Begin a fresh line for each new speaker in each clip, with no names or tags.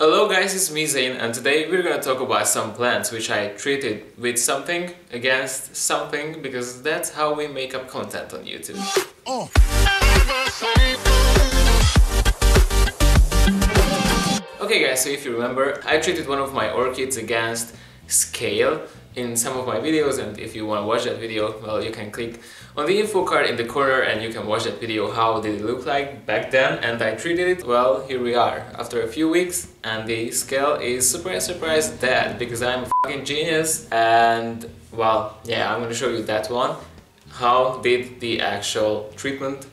Hello guys, it's me Zane, and today we're gonna talk about some plants which I treated with something against something, because that's how we make up content on YouTube. Okay guys, so if you remember, I treated one of my orchids against scale in some of my videos, and if you want to watch that video, well, you can click on the info card in the corner and you can watch that video how did it look like back then, and I treated it. Well, here we are after a few weeks and the scale is surprise dead, because I'm a fucking genius. And well, yeah, I'm gonna show you that one, how did the actual treatment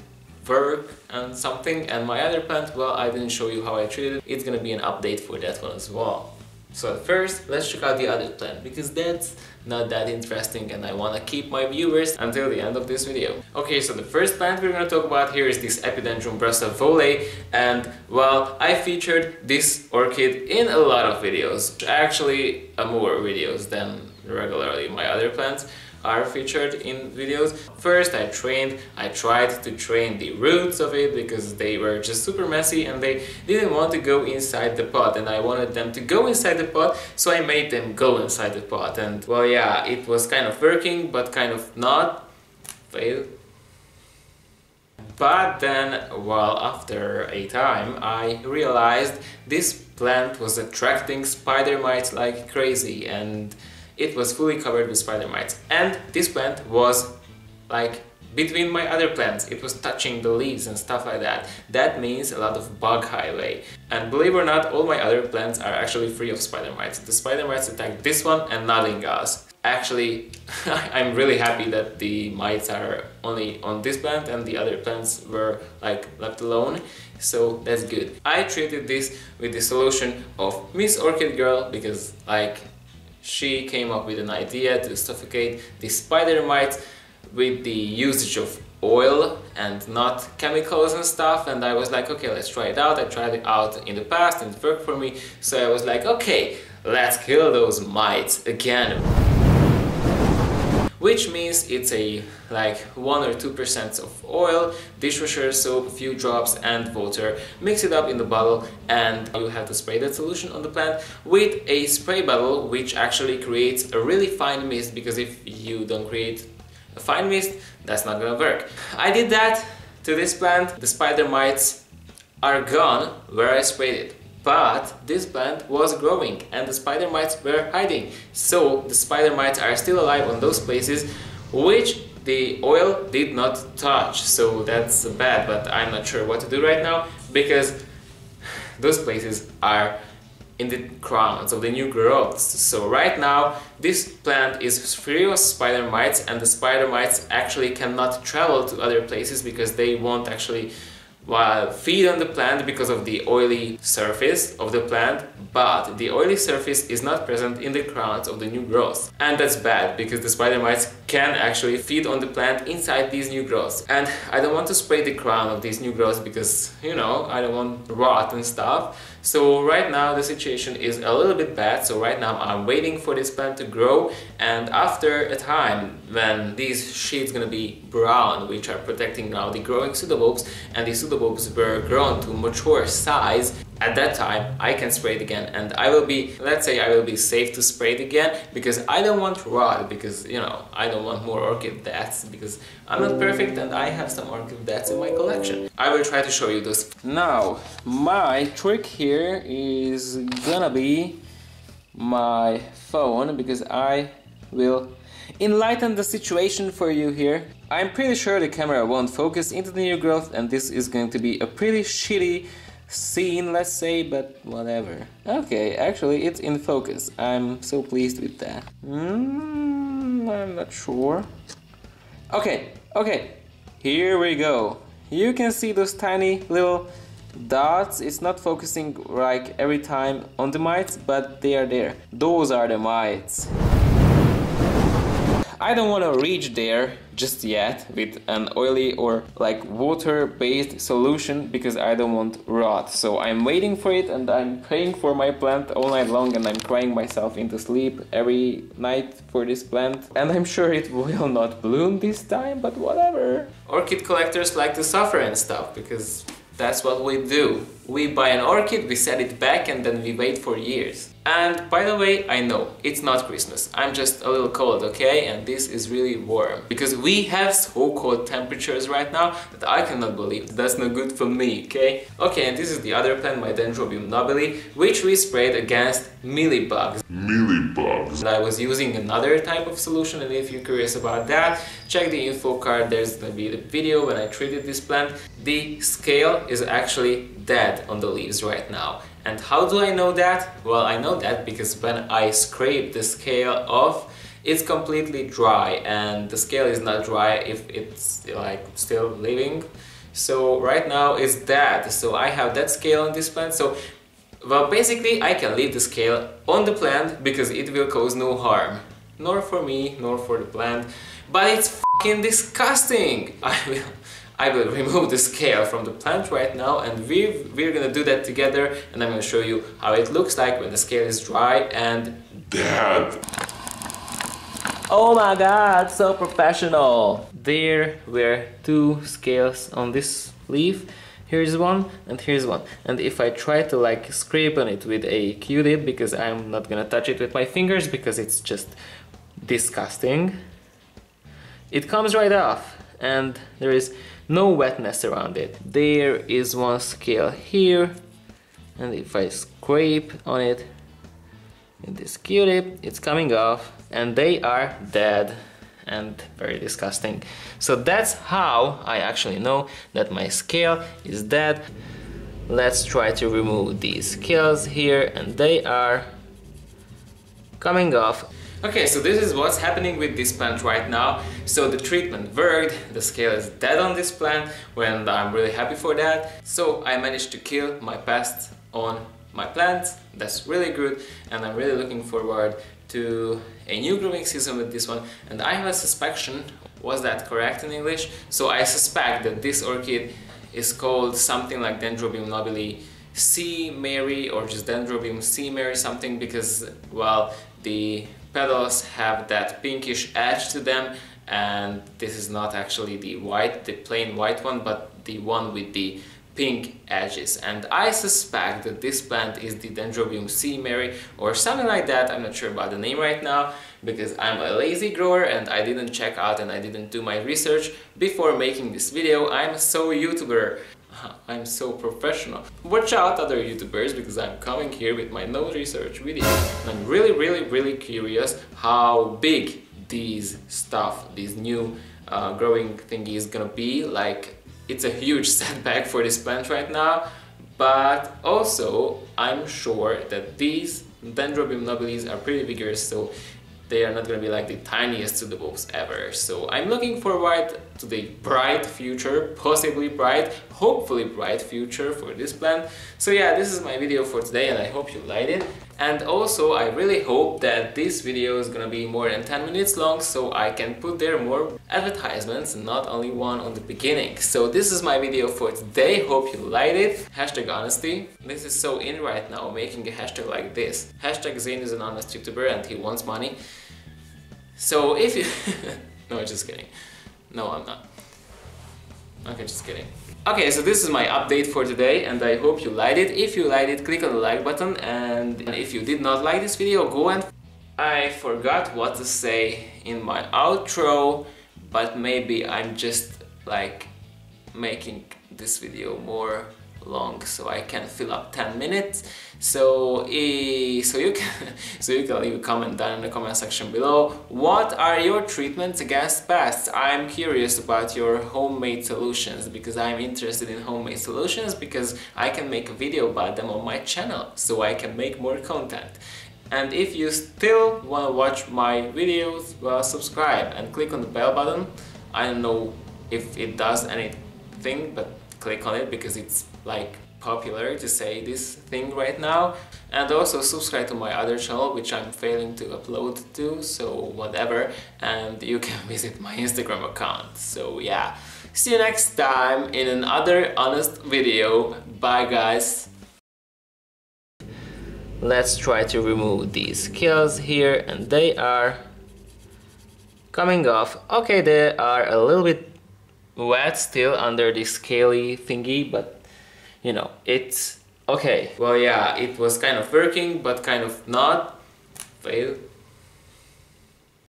work and something. And my other plant, well, I didn't show you how I treated it. It's gonna be an update for that one as well. So at first, let's check out the other plant, because that's not that interesting and I want to keep my viewers until the end of this video. Okay, so the first plant we're going to talk about here is this Epidendrum brassavolae, and well, I featured this orchid in a lot of videos, actually more videos than regularly my other plants are featured in videos. First I tried to train the roots of it, because they were just super messy and they didn't want to go inside the pot, and I wanted them to go inside the pot, so I made them go inside the pot. And well, yeah, it was kind of working but kind of not. Failed. But then, well, after a time I realized this plant was attracting spider mites like crazy, and it was fully covered with spider mites. And this plant was like between my other plants, it was touching the leaves and stuff like that. That means a lot of bug highway. And believe it or not, all my other plants are actually free of spider mites. The spider mites attacked this one and nothing else. Actually, I'm really happy that the mites are only on this plant and the other plants were like left alone. So that's good. I treated this with the solution of Miss Orchid Girl, because like she came up with an idea to suffocate the spider mites with the usage of oil and not chemicals and stuff, and I was like, okay, let's try it out. I tried it out in the past and it worked for me, so I was like, okay, let's kill those mites again. Which means it's a like 1 or 2% of oil, dishwasher soap, a few drops and water. Mix it up in the bottle and you have to spray that solution on the plant with a spray bottle, which actually creates a really fine mist, because if you don't create a fine mist, that's not gonna work. I did that to this plant. The spider mites are gone where I sprayed it. But this plant was growing and the spider mites were hiding. So the spider mites are still alive on those places which the oil did not touch. So that's bad, but I'm not sure what to do right now, because those places are in the crowns of the new growths. So right now this plant is free of spider mites, and the spider mites actually cannot travel to other places because they won't actually feed on the plant because of the oily surface of the plant, but the oily surface is not present in the crowns of the new growth. And that's bad, because the spider mites can actually feed on the plant inside these new growths. And I don't want to spray the crown of these new growths because, you know, I don't want rot and stuff. So right now the situation is a little bit bad, so right now I'm waiting for this plant to grow, and after a time when these sheets gonna be brown, which are protecting now the growing pseudobulbs, and the pseudobulbs were grown to mature size, at that time I can spray it again, and I will be, let's say I will be safe to spray it again, because I don't want rot, because, you know, I don't want more orchid deaths, because I'm not perfect and I have some orchid deaths in my collection. I will try to show you this. Now, my trick here is gonna be my phone, because I will enlighten the situation for you here. I'm pretty sure the camera won't focus into the new growth, and this is going to be a pretty shitty scene, let's say, but whatever. Okay, actually it's in focus. I'm so pleased with that. I'm not sure. Okay, here we go. You can see those tiny little dots. It's not focusing like every time on the mites, but they are there. Those are the mites. I don't want to reach there just yet with an oily or like water-based solution, because I don't want rot. So I'm waiting for it, and I'm praying for my plant all night long, and I'm crying myself into sleep every night for this plant. And I'm sure it will not bloom this time, but whatever. Orchid collectors like to suffer and stuff, because that's what we do. We buy an orchid, we set it back, and then we wait for years. And by the way, I know, it's not Christmas. I'm just a little cold, okay? And this is really warm. Because we have so cold temperatures right now that I cannot believe. That's not good for me, okay? Okay, and this is the other plant, my dendrobium nobile, which we sprayed against mealybugs. And I was using another type of solution, and if you're curious about that, check the info card. There's gonna be the video when I treated this plant. The scale is actually dead on the leaves right now. And how do I know that? Well, I know that because when I scrape the scale off, it's completely dry, and the scale is not dry if it's like still living. So right now it's dead. So I have that scale on this plant. So well, basically I can leave the scale on the plant because it will cause no harm. Nor for me, nor for the plant. But it's fucking disgusting! I will remove the scale from the plant right now, and we're gonna do that together, and I'm gonna show you how it looks like when the scale is dry and dead. Oh my god, so professional! There were two scales on this leaf. Here's one and here's one. And if I try to like scrape on it with a Q-tip, because I'm not gonna touch it with my fingers because it's just disgusting, it comes right off, and there is no wetness around it. There is one scale here, and if I scrape on it with this Q-tip, it's coming off, and they are dead and very disgusting. So that's how I actually know that my scale is dead. Let's try to remove these scales here, and they are coming off. Okay, so this is what's happening with this plant right now. So the treatment worked, the scale is dead on this plant, and I'm really happy for that. So I managed to kill my pests on my plants. That's really good, and I'm really looking forward to a new growing season with this one. And I have a suspicion, was that correct in English? So I suspect that this orchid is called something like Dendrobium nobile Sea Mary, or just Dendrobium Sea Mary something, because, well, the petals have that pinkish edge to them, and this is not actually the plain white one, but the one with the pink edges. And I suspect that this plant is the Dendrobium Sea Mary or something like that. I'm not sure about the name right now because I'm a lazy grower and I didn't check out and I didn't do my research before making this video. I'm so YouTuber. I'm so professional. Watch out, other YouTubers, because I'm coming here with my no research video. And I'm really curious how big these new growing thingy is gonna be. Like, it's a huge setback for this plant right now, but also I'm sure that these Dendrobium nobiles are pretty vigorous, so they are not going to be like the tiniest pseudobulbs ever. So I'm looking forward to the bright future, possibly bright, hopefully bright future for this plant. So yeah, this is my video for today, and I hope you liked it. And also I really hope that this video is gonna be more than 10 minutes long, so I can put there more advertisements and not only one on the beginning. So this is my video for today, hope you liked it. Hashtag honesty. This is so in right now, making a hashtag like this. Hashtag Zane is an honest YouTuber and he wants money. So if you... No, just kidding. No, I'm not. Okay, just kidding. Okay, so this is my update for today, and I hope you liked it. If you liked it, click on the like button, and if you did not like this video, go and... I forgot what to say in my outro, but maybe I'm just like making this video more long so I can fill up 10 minutes. So you can leave a comment down in the comment section below. What are your treatments against pests? I'm curious about your homemade solutions, because I'm interested in homemade solutions, because I can make a video about them on my channel, so I can make more content. And if you still want to watch my videos, well, subscribe and click on the bell button. I don't know if it does anything, but click on it because it's like popular to say this thing right now. And also subscribe to my other channel, which I'm failing to upload to, so whatever. And you can visit my Instagram account. So yeah, see you next time in another honest video. Bye guys. Let's try to remove these scales here, and they are coming off. Okay, they are a little bit wet still under the scaly thingy, but you know, it's Okay, well yeah, it was kind of working, but kind of not. Fail.